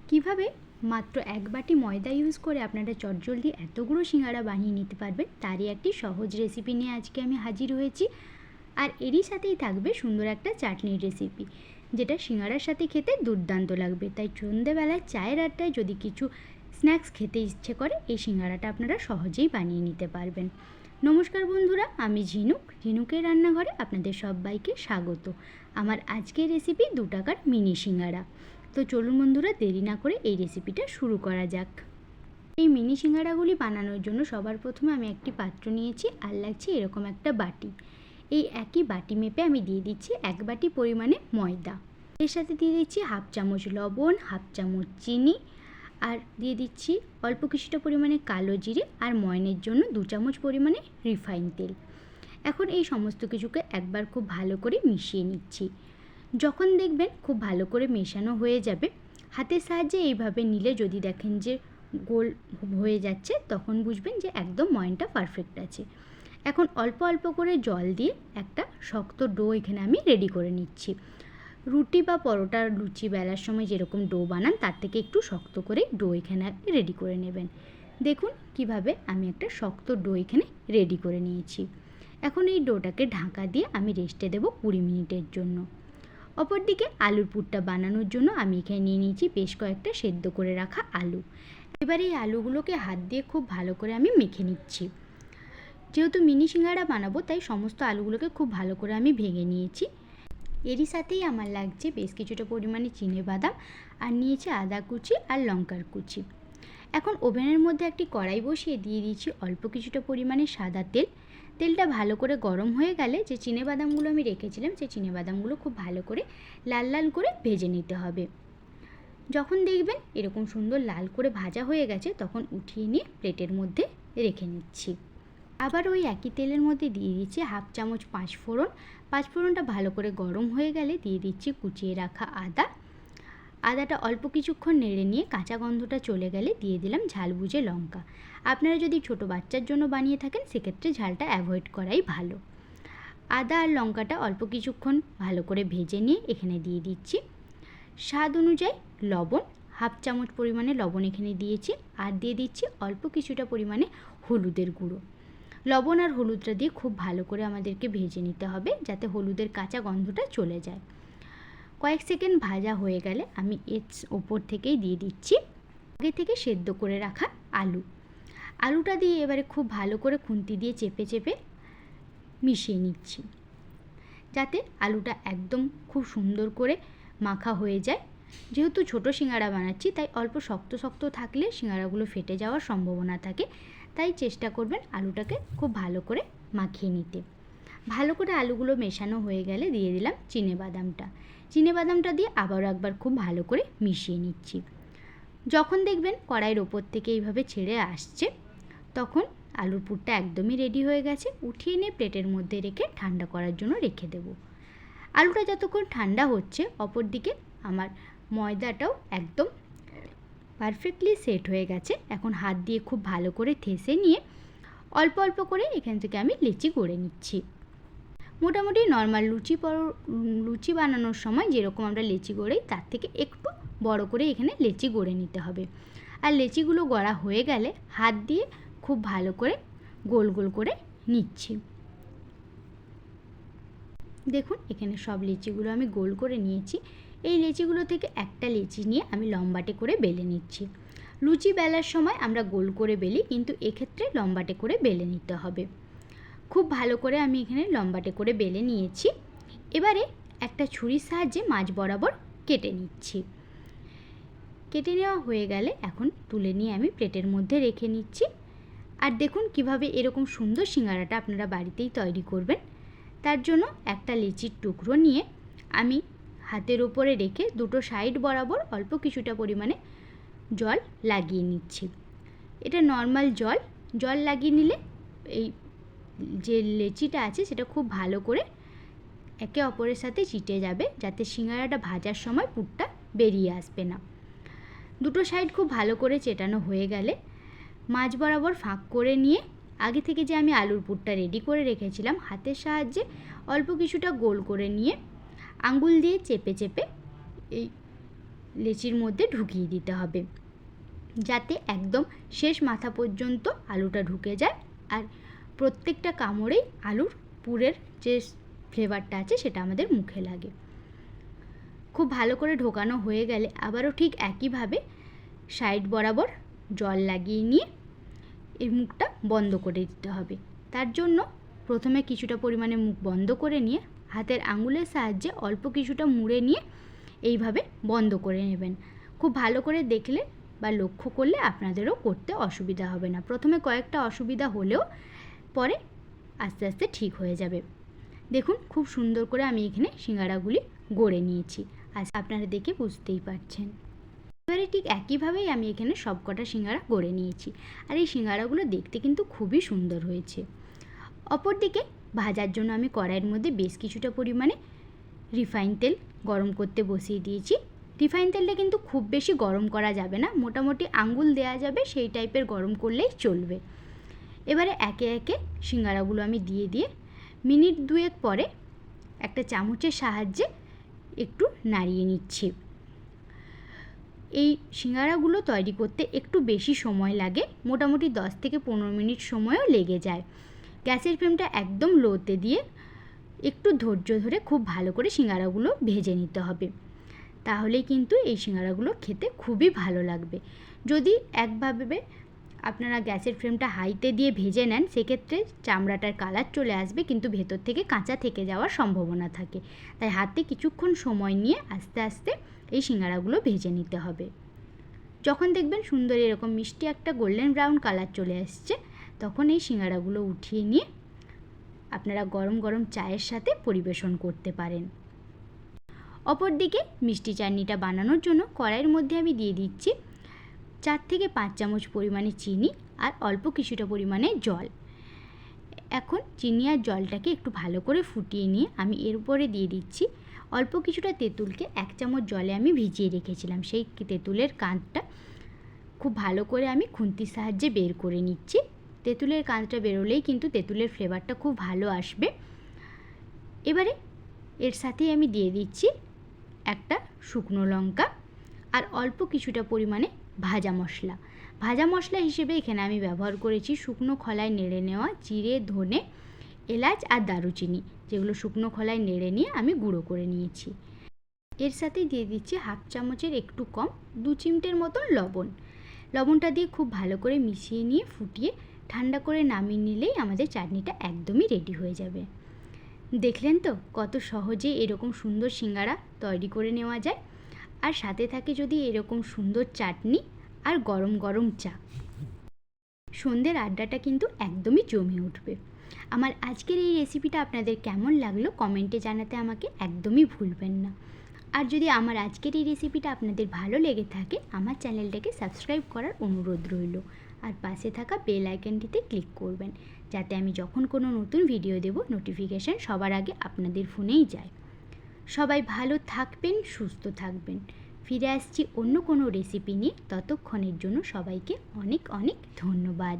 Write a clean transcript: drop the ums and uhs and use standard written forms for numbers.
কিভাবে মাত্র এক বাটি ময়দা ইউজ করে আপনারা চটজলদি এতগুলো সিঙ্গাড়া বানিয়ে নিতে পারবেন তারই একটি সহজ রেসিপি নিয়ে আজকে আমি হাজির হয়েছি। আর এরই সাথেই থাকবে সুন্দর একটা চাটনির রেসিপি, যেটা সিঙ্গাড়ার সাথে খেতে দুর্দান্ত লাগবে। তাই সন্ধ্যেবেলায় চায়ের আড্ডায় যদি কিছু স্ন্যাক্স খেতে ইচ্ছে করে এই সিঙ্গাড়াটা আপনারা সহজেই বানিয়ে নিতে পারবেন। নমস্কার বন্ধুরা, আমি ঝিনুকের রান্নাঘরে আপনাদের সবাইকে স্বাগত। আমার আজকের রেসিপি 2 টাকার মিনি সিঙ্গাড়া। তো চলুন বন্ধুরা, দেরি না করে এই রেসিপিটা শুরু করা যাক। এই মিনি সিঙ্গাড়াগুলি বানানোর জন্য সবার প্রথমে আমি একটি পাত্র নিয়েছি, আর লাগছে এরকম একটা বাটি। এই একই বাটি মেপে আমি দিয়ে দিচ্ছি 1 বাটি পরিমাণে ময়দা। এর সাথে দিয়ে দিচ্ছি 1/2 চামচ লবণ, 1/2 চামচ চিনি, আর দিয়ে দিচ্ছি অল্প কিছুটা পরিমাণে কালো জিরে, আর ময়নের জন্য 2 চামচ পরিমাণে রিফাইন তেল। এখন এই সমস্ত কিছুকে একবার খুব ভালো করে মিশিয়ে নিচ্ছি। যখন দেখবেন খুব ভালো করে মেশানো হয়ে যাবে, হাতের সাহায্যে এইভাবে নিলে যদি দেখেন যে গোল হয়ে যাচ্ছে, তখন বুঝবেন যে একদম ময়নটা পারফেক্ট আছে। এখন অল্প অল্প করে জল দিয়ে একটা শক্ত ডো এখানে আমি রেডি করে নিচ্ছি। রুটি বা পরোটা লুচি বেলার সময় যেরকম ডো বানান, তার থেকে একটু শক্ত করে ডো এখানে রেডি করে নেবেন। দেখুন কিভাবে আমি একটা শক্ত ডো এখানে রেডি করে নিয়েছি। এখন এই ডোটাকে ঢাকা দিয়ে আমি রেস্টে দেবো 20 মিনিটের জন্য। অপরদিকে আলুর পুরটা বানানোর জন্য আমি এখানে নিয়ে নিয়েছি বেশ কয়েকটা সেদ্ধ করে রাখা আলু। এবার এই আলুগুলোকে হাত দিয়ে খুব ভালো করে আমি মেখে নিচ্ছি। যেহেতু মিনি সিঙ্গাড়া বানাবো, তাই সমস্ত আলুগুলোকে খুব ভালো করে আমি ভেঙে নিয়েছি। এরই সাথেই আমার লাগছে বেশ কিছুটা পরিমাণে চিনেবাদাম, আর নিয়েছি আদা কুচি আর লঙ্কার কুচি। এখন ওভেনের মধ্যে একটি কড়াই বসিয়ে দিয়ে দিয়েছি অল্প কিছুটা পরিমাণে সাদা তেল। তেলটা ভালো করে গরম হয়ে গেলে যে চিনেবাদামগুলো আমি রেখেছিলাম, সেই চিনেবাদামগুলো খুব ভালো করে লাল লাল করে ভেজে নিতে হবে। যখন দেখবেন এরকম সুন্দর লাল করে ভাজা হয়ে গেছে, তখন উঠিয়ে নিয়ে প্লেটের মধ্যে রেখে নিচ্ছি। আবার ওই একই তেলের মধ্যে দিয়ে দিচ্ছি 1/2 চামচ পাঁচফোড়ন। পাঁচফোড়নটা ভালো করে গরম হয়ে গেলে দিয়ে দিচ্ছি কুচিয়ে রাখা আদা। আদাটা অল্প কিছুক্ষণ নেড়ে নিয়ে কাঁচা গন্ধটা চলে গেলে দিয়ে দিলাম ঝাল বুঝে লঙ্কা। আপনারা যদি ছোট বাচ্চার জন্য বানিয়ে থাকেন, সেক্ষেত্রে ঝালটা অ্যাভয়েড করাই ভালো। আদা আর লঙ্কাটা অল্প কিছুক্ষণ ভালো করে ভেজে নিয়ে এখানে দিয়ে দিচ্ছি স্বাদ অনুযায়ী লবণ। 1/2 চামচ পরিমাণে লবণ এখানে দিয়েছি, আর দিয়ে দিচ্ছি অল্প কিছুটা পরিমাণে হলুদের গুঁড়ো। লবণ আর হলুদটা দিয়ে খুব ভালো করে আমাদেরকে ভেজে নিতে হবে, যাতে হলুদের কাঁচা গন্ধটা চলে যায়। কয়েক সেকেন্ড ভাজা হয়ে গেলে আমি এর ওপর থেকেই দিয়ে দিচ্ছি আগে থেকে সেদ্ধ করে রাখা আলু। আলুটা দিয়ে এবারে খুব ভালো করে খুন্তি দিয়ে চেপে চেপে মিশিয়ে নিচ্ছি, যাতে আলুটা একদম খুব সুন্দর করে মাখা হয়ে যায়। যেহেতু ছোট সিঙ্গাড়া বানাচ্ছি, তাই অল্প শক্ত শক্ত থাকলে সিঙ্গাড়াগুলো ফেটে যাওয়ার সম্ভাবনা থাকে। তাই চেষ্টা করবেন আলুটাকে খুব ভালো করে মাখিয়ে নিতে। ভালো করে আলুগুলো মেশানো হয়ে গেলে দিয়ে দিলাম চিনেবাদামটা দিয়ে আবারও একবার খুব ভালো করে মিশিয়ে নিচ্ছি। যখন দেখবেন কড়াইয়ের ওপর থেকে এইভাবে ছেড়ে আসছে, তখন আলুর পুরটা একদমই রেডি হয়ে গেছে। উঠিয়ে নিয়ে প্লেটের মধ্যে রেখে ঠান্ডা করার জন্য রেখে দেবো। আলুটা যতক্ষণ ঠান্ডা হচ্ছে, অপরদিকে আমার ময়দাটাও একদম পারফেক্টলি সেট হয়ে গেছে। এখন হাত দিয়ে খুব ভালো করে ঠেসে নিয়ে অল্প অল্প করে এখান থেকে আমি লেচি গড়ে নিচ্ছি। মোটামুটি নর্মাল লুচি বানানোর সময় যেরকম আমরা লেচি গড়াই, তার থেকে একটু বড় করে এখানে লেচি গড়ে নিতে হবে। আর লেচিগুলো গড়া হয়ে গেলে হাত দিয়ে খুব ভালো করে গোল গোল করে নিচ্ছি। দেখুন এখানে সব লেচিগুলো আমি গোল করে নিয়েছি। এই লেচিগুলো থেকে একটা লেচি নিয়ে আমি লম্বাটে করে বেলে নিচ্ছি। লুচি বেলার সময় আমরা গোল করে বেলি, কিন্তু এক্ষেত্রে লম্বাটে করে বেলে নিতে হবে। খুব ভালো করে আমি এখানে লম্বাটে করে বেলে নিয়েছি। এবারে একটা ছুরির সাহায্যে মাঝ বরাবর কেটে নিচ্ছি। কেটে নেওয়া হয়ে গেলে এখন তুলে নিয়ে আমি প্লেটের মধ্যে রেখে নিচ্ছি। আর দেখুন কিভাবে এরকম সুন্দর সিঙ্গাড়াটা আপনারা বাড়িতেই তৈরি করবেন। তার জন্য একটা লিচির টুকরো নিয়ে আমি হাতের উপরে রেখে দুটো সাইড বরাবর অল্প কিছুটা পরিমাণে জল লাগিয়ে নিচ্ছি। এটা নর্মাল জল লাগিয়ে নিলে এই যে লেচিটা আছে সেটা খুব ভালো করে একে অপরের সাথে চিটে যাবে, যাতে সিঙ্গাড়াটা ভাজার সময় পুরটা বেরিয়ে আসবে না। দুটো সাইড খুব ভালো করে চেটানো হয়ে গেলে মাঝ বরাবর ফাঁক করে নিয়ে আগে থেকে যে আমি আলুর পুরটা রেডি করে রেখেছিলাম, হাতের সাহায্যে অল্প কিছুটা গোল করে নিয়ে আঙ্গুল দিয়ে চেপে চেপে এই লেচির মধ্যে ঢুকিয়ে দিতে হবে, যাতে একদম শেষ মাথা পর্যন্ত আলুটা ঢুকে যায় আর প্রত্যেকটা কামড়েই আলুর পুরের যে ফ্লেভারটা আছে সেটা আমাদের মুখে লাগে। খুব ভালো করে ঢোকানো হয়ে গেলে আবারও ঠিক একইভাবে সাইড বরাবর জল লাগিয়ে নিয়ে এর মুখটা বন্ধ করে দিতে হবে। তার জন্য প্রথমে কিছুটা পরিমাণে মুখ বন্ধ করে নিয়ে হাতের আঙুলের সাহায্যে অল্প কিছুটা মুড়ে নিয়ে এইভাবে বন্ধ করে নেবেন। খুব ভালো করে দেখলে বা লক্ষ্য করলে আপনাদেরও করতে অসুবিধা হবে না। প্রথমে কয়েকটা অসুবিধা হলেও পরে আস্তে আস্তে ঠিক হয়ে যাবে। দেখুন খুব সুন্দর করে আমি এখানে সিঙ্গাড়াগুলি গড়ে নিয়েছি, আজ আপনারা দেখে বুঝতেই পারছেন। এবারে ঠিক একইভাবেই আমি এখানে সবকটা সিঙ্গাড়া গড়ে নিয়েছি, আর এই সিঙ্গাড়াগুলো দেখতে কিন্তু খুবই সুন্দর হয়েছে। অপরদিকে ভাজার জন্য আমি কড়াইয়ের মধ্যে বেশ কিছুটা পরিমাণে রিফাইন তেল গরম করতে বসিয়ে দিয়েছি। রিফাইন তেলটা কিন্তু খুব বেশি গরম করা যাবে না, মোটামুটি আঙ্গুল দেওয়া যাবে সেই টাইপের গরম করলেই চলবে। এবারে একে একে সিঙ্গাড়াগুলো আমি দিয়ে দিয়ে মিনিট 2 পরে একটা চামচের সাহায্যে একটু নাড়িয়ে নিচ্ছি। এই সিঙ্গাড়াগুলো তৈরি করতে একটু বেশি সময় লাগে, মোটামুটি 10 থেকে 15 মিনিট সময়ও লেগে যায়। গ্যাসের ফ্লেমটা একদম লোতে দিয়ে একটু ধৈর্য ধরে খুব ভালো করে সিঙ্গাড়াগুলো ভেজে নিতে হবে, তাহলেই কিন্তু এই সিঙ্গাড়াগুলো খেতে খুবই ভালো লাগবে। যদি একভাবে আপনারা গ্যাসের ফ্লেমটা হাইতে দিয়ে ভেজে নেন সেক্ষেত্রে চামড়াটার কালার চলে আসবে, কিন্তু ভেতর থেকে কাঁচা থেকে যাওয়ার সম্ভাবনা থাকে। তাই হাতে কিছুক্ষণ সময় নিয়ে আস্তে আস্তে এই সিঙ্গাড়াগুলো ভেজে নিতে হবে। যখন দেখবেন সুন্দর এরকম মিষ্টি একটা গোল্ডেন ব্রাউন কালার চলে আসছে, তখন এই সিঙ্গাড়াগুলো উঠিয়ে নিয়ে আপনারা গরম গরম চায়ের সাথে পরিবেশন করতে পারেন। অপরদিকে মিষ্টি চাটনিটা বানানোর জন্য কড়াইয়ের মধ্যে আমি দিয়ে দিচ্ছি 4 থেকে 5 চামচ পরিমাণে চিনি আর অল্প কিছুটা পরিমাণে জল। এখন চিনি আর জলটাকে একটু ভালো করে ফুটিয়ে নিয়ে আমি এর উপরে দিয়ে দিচ্ছি অল্প কিছুটা তেঁতুলকে 1 চামচ জলে আমি ভিজিয়ে রেখেছিলাম। সেই তেঁতুলের কাঁধটা খুব ভালো করে আমি খুন্তির সাহায্যে বের করে নিচ্ছি। তেঁতুলের কাঁধটা বেরোলেই কিন্তু তেঁতুলের ফ্লেভারটা খুব ভালো আসবে। এবারে এর সাথেই আমি দিয়ে দিচ্ছি একটা শুকনো লঙ্কা আর অল্প কিছুটা পরিমাণে ভাজা মশলা। ভাজা মশলা হিসেবে এখানে আমি ব্যবহার করেছি শুকনো খোলায় নেড়ে নেওয়া জিরে, ধনে, এলাচ আর দারুচিনি, যেগুলো শুকনো খোলায় নেড়ে নিয়ে আমি গুঁড়ো করে নিয়েছি। এর সাথে দিয়ে দিচ্ছি 1/2 চামচের একটু কম 2 চিমটের মতন লবণ। লবণটা দিয়ে খুব ভালো করে মিশিয়ে নিয়ে ফুটিয়ে ঠান্ডা করে নামিয়ে নিলেই আমাদের চাটনিটা একদমই রেডি হয়ে যাবে। দেখলেন তো কত সহজে এরকম সুন্দর সিঙ্গাড়া তৈরি করে নেওয়া যায়, আর সাথে থাকে যদি এরকম সুন্দর চাটনি আর গরম গরম চা, সন্ধ্যের আড্ডাটা কিন্তু একদমই জমে উঠবে। আমার আজকের এই রেসিপিটা আপনাদের কেমন লাগলো কমেন্টে জানাতে আমাকে একদমই ভুলবেন না। আর যদি আমার আজকের এই রেসিপিটা আপনাদের ভালো লেগে থাকে আমার চ্যানেলটাকে সাবস্ক্রাইব করার অনুরোধ রইল, আর পাশে থাকা বেল আইকনটিতে ক্লিক করবেন, যাতে আমি যখন কোনো নতুন ভিডিও দেব নোটিফিকেশান সবার আগে আপনাদের ফোনেই যায়। সবাই ভালো থাকবেন, সুস্থ থাকবেন। ফিরে আসছি অন্য কোনো রেসিপি নিয়ে, ততক্ষণের জন্য সবাইকে অনেক অনেক ধন্যবাদ।